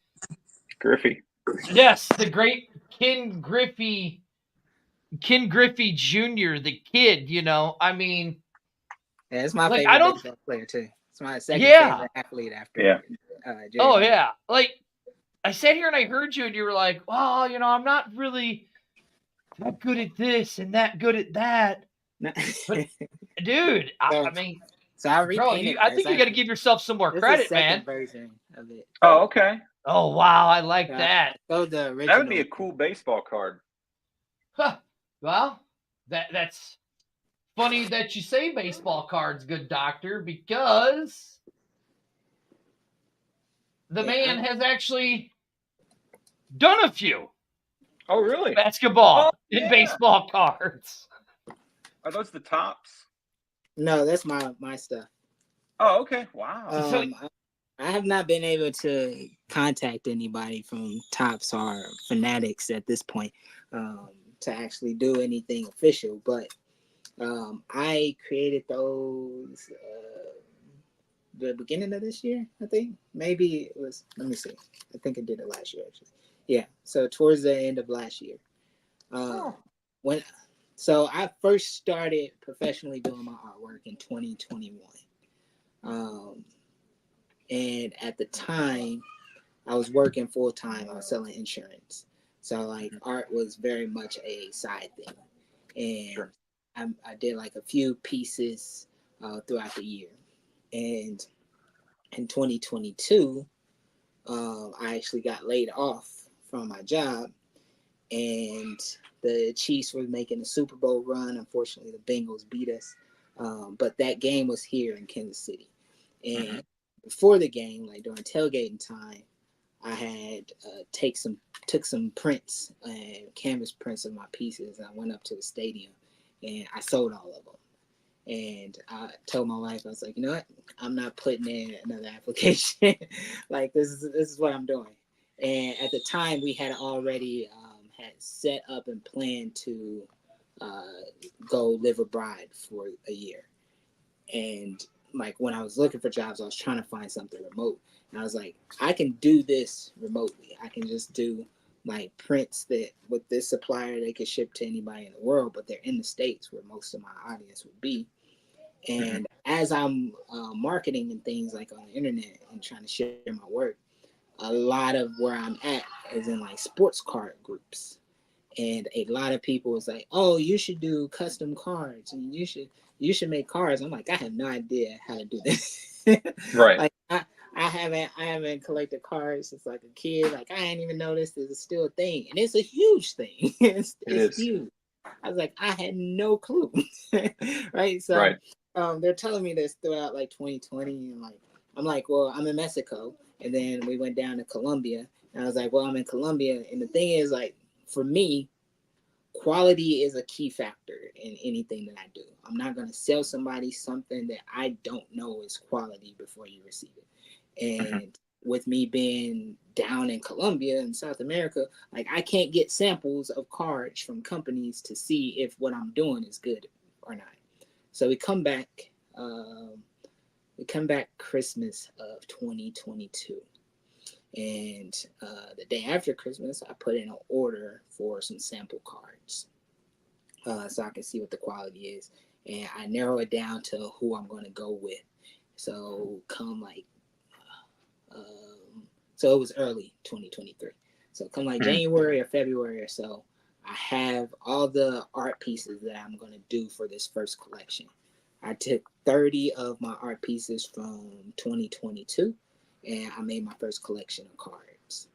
Griffey. Yes, the great Ken Griffey Jr., the kid, you know. I mean, yeah, it's my favorite baseball player too. It's my second favorite athlete after. Yeah. Yeah. Like, I sat here and I heard you, and you were like, "Well, you know, I'm not really that good at this and that good at that." But, dude, I mean, so I repainted. I think you got to give yourself some more credit, man. Version of it. Oh, okay. Oh, wow, I like that. So the original. That would be a cool baseball card. Huh. Well, that's funny that you say baseball cards, good doctor, because the man has actually done a few. Oh, really? Basketball and baseball cards. Are those the tops? No, that's my stuff. Oh, okay. Wow. So I have not been able to contact anybody from Tops or Fanatics at this point to actually do anything official, but I created those the beginning of this year, I think. Maybe it was, let me see. I think I did it last year, actually. Yeah, so towards the end of last year. When So I first started professionally doing my artwork in 2021. And at the time, I was working full time. I was selling insurance, so like art was very much a side thing, and Sure. I did like a few pieces throughout the year. And in 2022, I actually got laid off from my job, and the Chiefs were making a Super Bowl run. Unfortunately, the Bengals beat us, but that game was here in Kansas City, and before the game, like during tailgating time, I had took some prints and canvas prints of my pieces, and I went up to the stadium and I sold all of them. And I told my wife, I was like, you know what? I'm not putting in another application. Like this is what I'm doing. And at the time, we had already had set up and planned to go live abroad for a year. And like when I was looking for jobs, I was trying to find something remote. And I was like, I can do this remotely. I can just do like prints that with this supplier they could ship to anybody in the world, but they're in the States where most of my audience would be. And as I'm marketing and things like on the internet and trying to share my work, a lot of where I'm at is in like sports card groups. And a lot of people was like, "Oh, you should do custom cards, and you should make cards." I'm like, I have no idea how to do this. Right. Like I haven't collected cards since like a kid. Like I ain't even noticed this is still a thing, and it's a huge thing. It's huge. I was like, I had no clue. Right. So Right. they're telling me this throughout like 2020, and like I'm like, well, I'm in Mexico, and then we went down to Colombia, and I was like, well, I'm in Colombia, and the thing is like, for me, quality is a key factor in anything that I do. I'm not going to sell somebody something that I don't know is quality before you receive it. And with me being down in Colombia in South America, like I can't get samples of cards from companies to see if what I'm doing is good or not. So we come back Christmas of 2022. And the day after Christmas, I put in an order for some sample cards so I can see what the quality is. And I narrow it down to who I'm going to go with. So so it was early 2023. So come like January or February or so, I have all the art pieces that I'm going to do for this first collection. I took 30 of my art pieces from 2022. And I made my first collection of cards.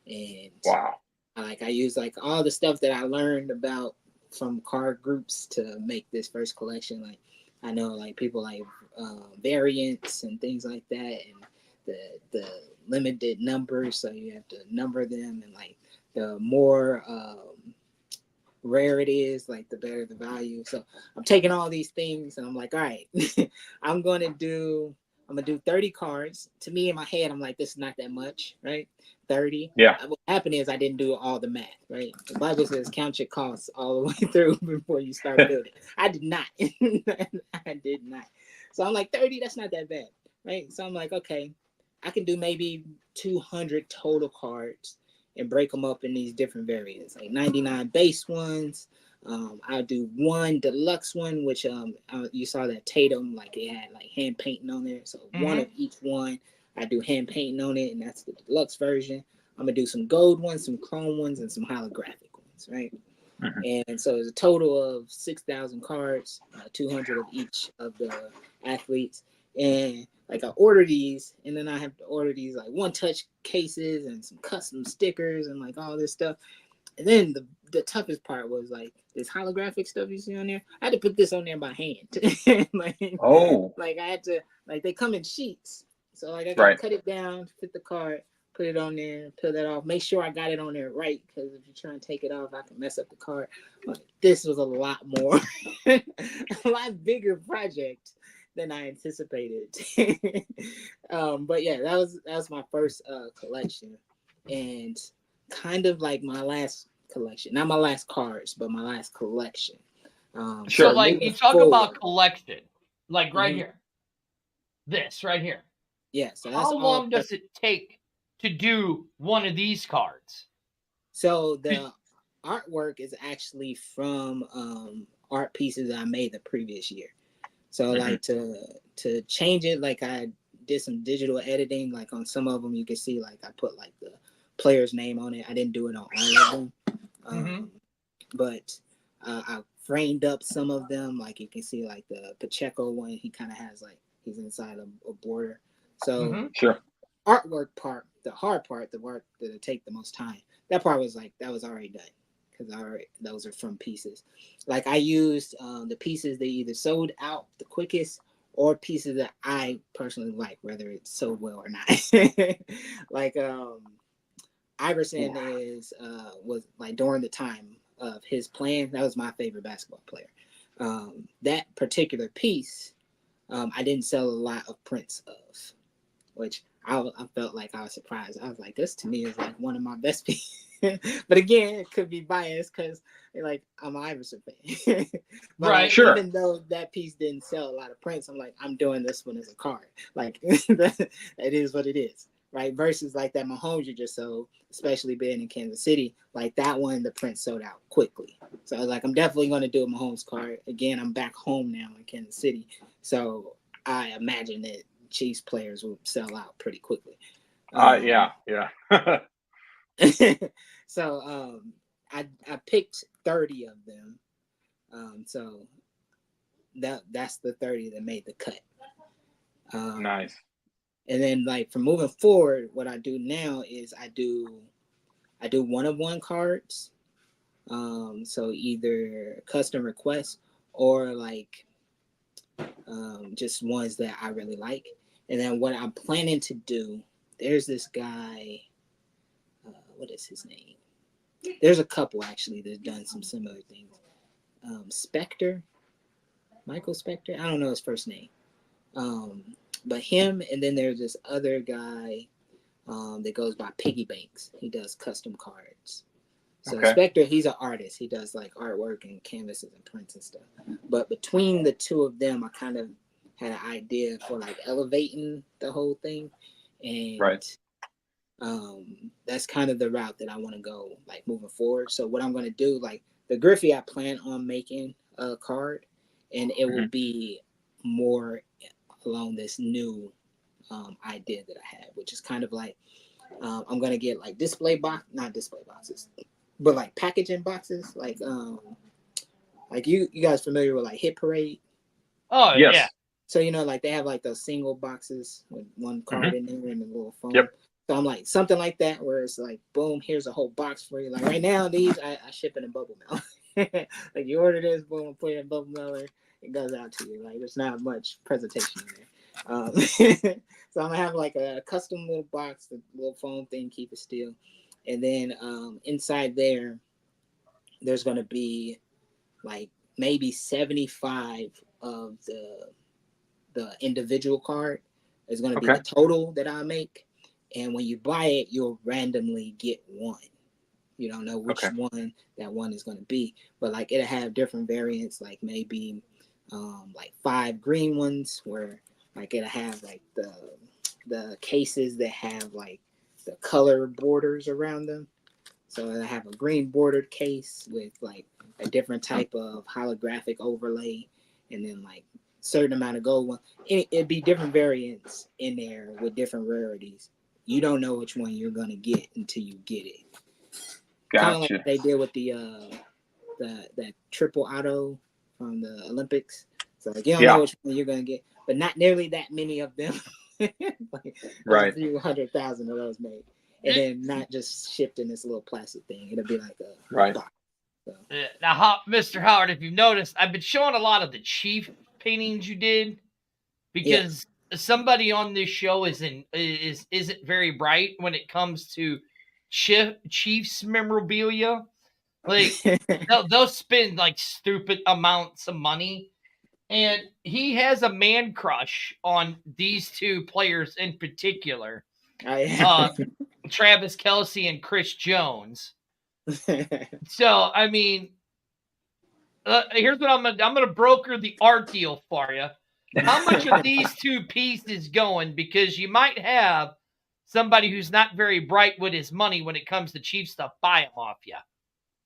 And wow, I used like all the stuff that I learned about from card groups to make this first collection. Like I know like people like variants and things like that, and the limited numbers, so you have to number them, and like the more rare it is, like the better the value. So I'm taking all these things and I'm like, all right, I'm gonna do 30 cards. To me in my head, I'm like, this is not that much, right? 30. yeah, What happened is I didn't do all the math, right? The Bible says count your costs all the way through before you start building. I did not. I did not. So I'm like, 30, that's not that bad, right? So I'm like, okay, I can do maybe 200 total cards and break them up in these different variants, like 99 base ones. I'll do one deluxe one, which you saw that Tatum, like it had like hand painting on there. So one of each one, I do hand painting on it, and that's the deluxe version. I'm gonna do some gold ones, some chrome ones, and some holographic ones, right? And so it's a total of 6,000 cards, 200 of each of the athletes. And like I order these, and then I have to order these like one-touch cases and some custom stickers and like all this stuff. And then the toughest part was like this holographic stuff you see on there. I had to put this on there by hand. Like I had to, like they come in sheets. So like I gotta cut it down, fit the card, put it on there, peel that off, make sure I got it on there right, because if you try and take it off, I can mess up the card. But this was a lot more, a lot bigger project than I anticipated. But yeah, that was my first collection, and kind of like my last collection. Not my last cards, but my last collection. So, Sure. like, moving you talk about forward, collection, like right Mhm. here, this right here. Yeah, so that's How all. long does it take to do one of these cards? So the artwork is actually from art pieces that I made the previous year. So like to change it, like I did some digital editing. Like on some of them, you can see like I put like the player's name on it. I didn't do it on all of them, but I framed up some of them. Like you can see like the Pacheco one, he kind of has like he's inside a border. So Sure. artwork part, the hard part, the work that'll take the most time. That part was like that was already done because those are from pieces. Like I used the pieces that either sold out the quickest or pieces that I personally like, whether it's sold well or not. Like Iverson was like during the time of his playing, that was my favorite basketball player. That particular piece, I didn't sell a lot of prints of, which I felt like I was surprised. I was like, this to me is like one of my best pieces. But again, it could be biased because like I'm an Iverson fan. But Right. like, Sure. even though that piece didn't sell a lot of prints, I'm like, I'm doing this one as a card. Like it is what it is. Right. Versus like that Mahomes you just sold, especially being in Kansas City, like that one, the print sold out quickly. So I was like, I'm definitely going to do a Mahomes card. Again, I'm back home now in Kansas City. So I imagine that Chiefs players will sell out pretty quickly. Yeah. So I picked 30 of them. So that's the 30 that made the cut. Nice. And then like for moving forward, what I do now is I do one-of-one cards. So either custom requests or like just ones that I really like. And then what I'm planning to do, there's this guy, what is his name? There's a couple actually that's done some similar things. Spectre, Michael Spectre. I don't know his first name. But him, and then there's this other guy that goes by Piggy Banks. He does custom cards. So Spectre, he's an artist. He does like artwork and canvases and prints and stuff. But between the two of them, I kind of had an idea for like elevating the whole thing. And that's kind of the route that I want to go like moving forward. So what I'm going to do, like the Griffey, I plan on making a card, and it will be more along this new idea that I have, which is kind of like I'm going to get like not display boxes, but like packaging boxes, like you guys familiar with like Hit Parade? Oh Yes. yeah. So you know, like they have like those single boxes with one card in there and a little phone. Yep. So I'm like something like that, where it's like, boom, here's a whole box for you. Like right now, these I ship in a bubble mail. Like you order this, boom, put it in a bubble mailer, it goes out to you. Like there's not much presentation in there. So I'm gonna have like a custom little box, the little foam thing, keep it still, and then inside there's gonna be like maybe 75 of the individual card is going to be the total that I make. And when you buy it, you'll randomly get one. You don't know which one that one is going to be, but like it'll have different variants, like maybe like 5 green ones where like it'll have like the cases that have like the color borders around them. So it'll have a green bordered case with like a different type of holographic overlay, and then like certain amount of gold one. It'd be different variants in there with different rarities. You don't know which one you're gonna get until you get it. Gotcha. Kind of like they did with the triple auto from the Olympics. So like you don't know which one you're gonna get, but not nearly that many of them. Like, a few 100,000 of those made, and then not just shipped in this little plastic thing. It'll be like a box. So. Now, Mr. Howard, if you've noticed, I've been showing a lot of the Chief paintings you did because somebody on this show isn't very bright when it comes to Chiefs memorabilia. Like they'll spend like stupid amounts of money And he has a man crush on these two players in particular, Travis Kelce and Chris Jones. So, I mean, here's what I'm gonna broker the art deal for you. How much are these two pieces going? Because you might have somebody who's not very bright with his money when it comes to cheap stuff buy them off you.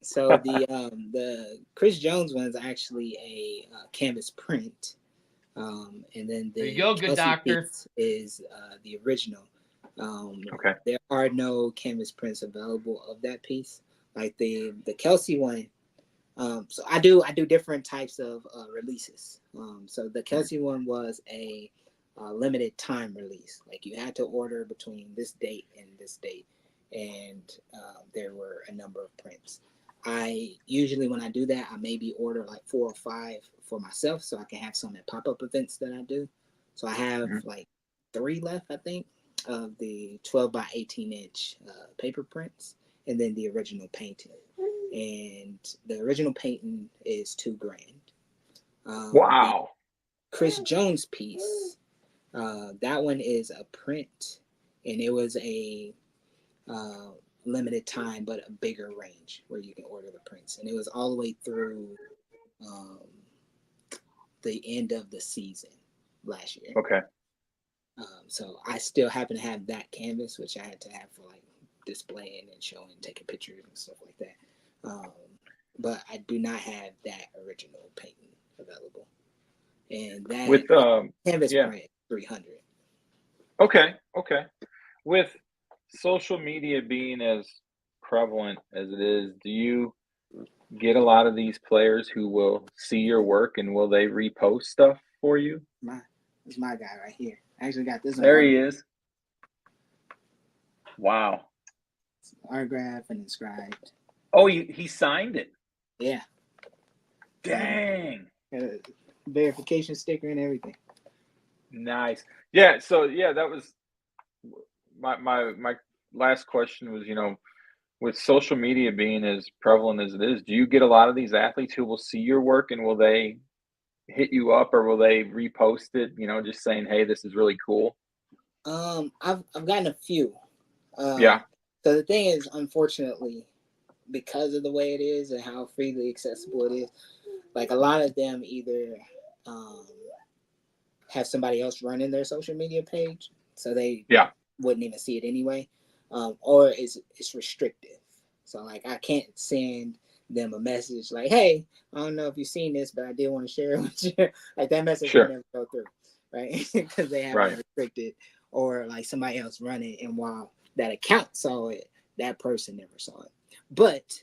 So the Chris Jones one is actually a canvas print, and then the There you go, good Kelsey doctor. piece is the original. Okay. There are no canvas prints available of that piece. Like the Kelsey one. So I do different types of releases. So the Kelsey one was a limited time release. Like you had to order between this date and this date, and there were a number of prints. I usually, when I do that, I maybe order like 4 or 5 for myself, so I can have some at pop-up events that I do. So I have like 3 left, I think, of the 12 by 18 inch paper prints, and then the original painting. And the original painting is $2,000. Wow. Chris Jones piece, that one is a print, and it was a limited time, but a bigger range where you can order the prints, and it was all the way through the end of the season last year. Okay. So I still happen to have that canvas, which I had to have for like displaying and showing, taking pictures and stuff like that. But I do not have that original painting available. And that With canvas print, 300. Okay. With social media being as prevalent as it is, do you get a lot of these players who will see your work and will they repost stuff for you? This is my guy right here. I actually got this. There he is. Wow. Autographed and inscribed. Oh, he signed it. Yeah. Dang. Got a verification sticker and everything. Nice. Yeah. So yeah, that was my last question was, with social media being as prevalent as it is, do you get a lot of these athletes who will see your work and will they hit you up or will they repost it, just saying, hey, this is really cool? I've gotten a few. Yeah. So the thing is, unfortunately, because of the way it is and how freely accessible it is, like a lot of them either have somebody else running their social media page, so they wouldn't even see it anyway, or it's restrictive. So like I can't send them a message like, hey, I don't know if you've seen this, but I did want to share it with you. Like that message will never go through, right? Because they have it restricted, or like somebody else running, and while that account saw it, that person never saw it. But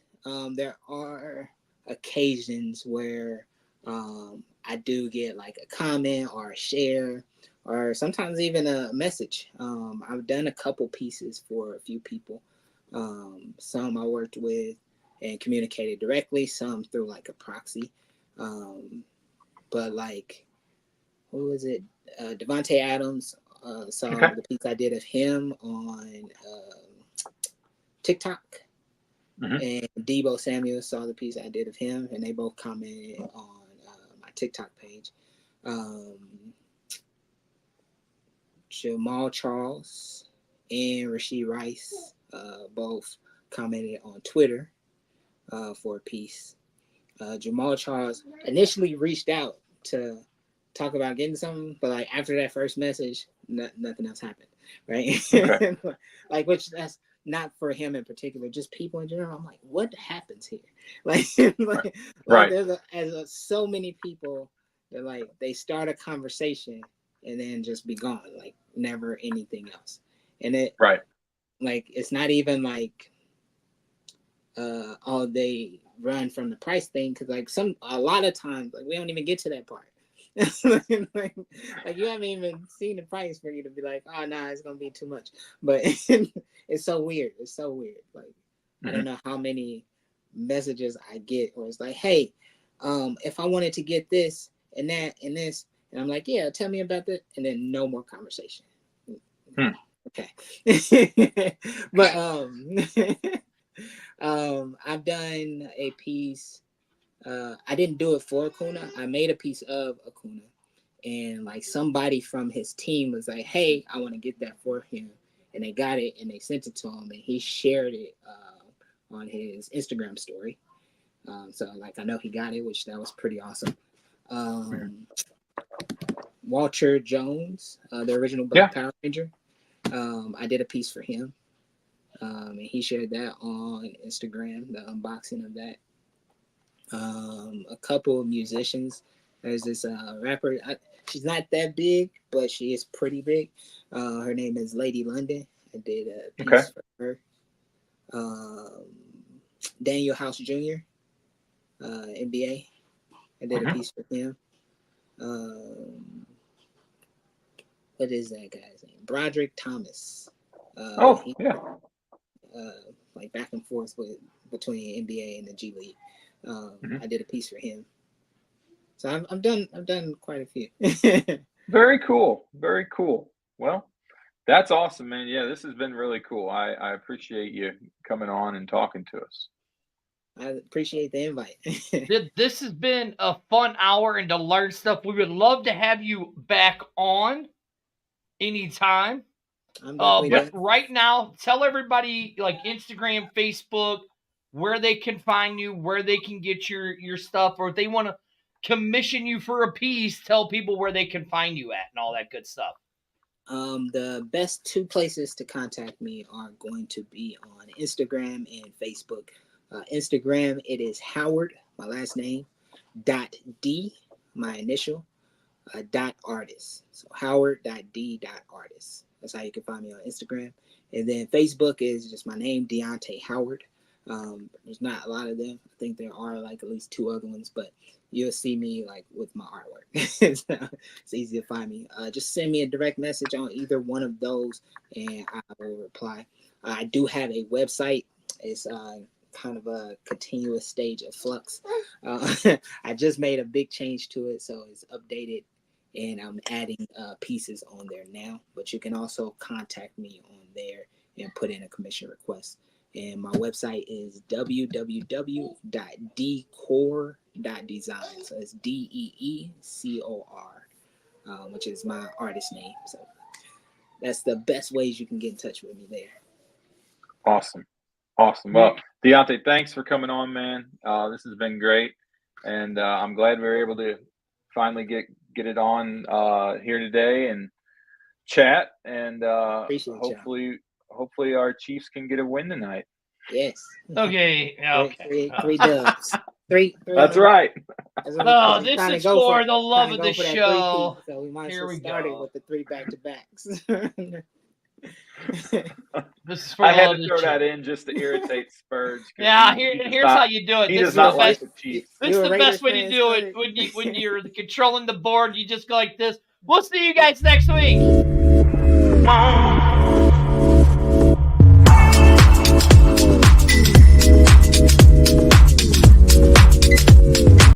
there are occasions where I do get like a comment or a share, or sometimes even a message. I've done a couple pieces for a few people. Some I worked with and communicated directly, some through like a proxy. But like, who was it? Deante Adams saw the piece I did of him on TikTok. And Debo Samuel saw the piece I did of him, and they both commented on my TikTok page. Jamal Charles and Rasheed Rice both commented on Twitter for a piece. Jamal Charles initially reached out to talk about getting something, but like after that first message, nothing else happened, right? Okay. Like, which that's not for him in particular, just people in general. I'm like, what happens here? Like, there's so many people that like they start a conversation and then just be gone, like never anything else. And it like it's not even like they run from the price thing, because like a lot of times like we don't even get to that part. like you haven't even seen the price for you to be like, oh nah, it's gonna be too much. But it's so weird. Like I don't know how many messages I get where it's like, hey, if I wanted to get this and that and this, and I'm like, yeah, tell me about that, and then no more conversation. Okay. But I've done a piece I didn't do it for Acuna. I made a piece of Acuna, and like somebody from his team was like, "Hey, I want to get that for him," and they got it and they sent it to him, and he shared it on his Instagram story. So like I know he got it, which that was pretty awesome. Walter Jones, the original Black Power Ranger. I did a piece for him, and he shared that on Instagram, the unboxing of that. A couple of musicians. There's this rapper. She's not that big, but she is pretty big. Her name is Lady London. I did a piece for her. Daniel House Jr., NBA. I did a piece for him. What is that guy's name? Broderick Thomas. Like back and forth between NBA and the G League. I did a piece for him. So I've done quite a few. Very cool. Very cool. Well, that's awesome, man. Yeah, this has been really cool. I appreciate you coming on and talking to us. I appreciate the invite. This has been a fun hour and to learn stuff. We would love to have you back on anytime. But right now, tell everybody, like Instagram, Facebook, where they can find you, where they can get your stuff, or if they want to commission you for a piece, tell people where they can find you at and all that good stuff. The best two places to contact me are going to be on Instagram and Facebook. Instagram, it is Howard, my last name, .d, my initial, .artist. So Howard.d.artist. That's how you can find me on Instagram. And then Facebook is just my name, Deante Howard. There's not a lot of them. I think there are like at least 2 other ones, but you'll see me like with my artwork. So it's easy to find me. Just send me a direct message on either one of those and I will reply. I do have a website. It's kind of a continuous stage of flux. I just made a big change to it, so it's updated and I'm adding pieces on there now, but you can also contact me on there and put in a commission request. And my website is www.decor.design. So it's DEECOR, which is my artist name. So that's the best ways you can get in touch with me there. Awesome. Well, Deante, thanks for coming on, man. This has been great. And I'm glad we were able to finally get it on here today and chat. And hopefully our Chiefs can get a win tonight. Yes. Okay. Three dubs. Three. That's right. Oh, this is for the love of the show. So we might as well start it with the 3 back-to-backs. This is for I had to throw that in just to irritate Spurs. Yeah, here's how you do it. He does not like the Chiefs. This is the best way to do it when you're controlling the board. You just go like this. We'll see you guys next week.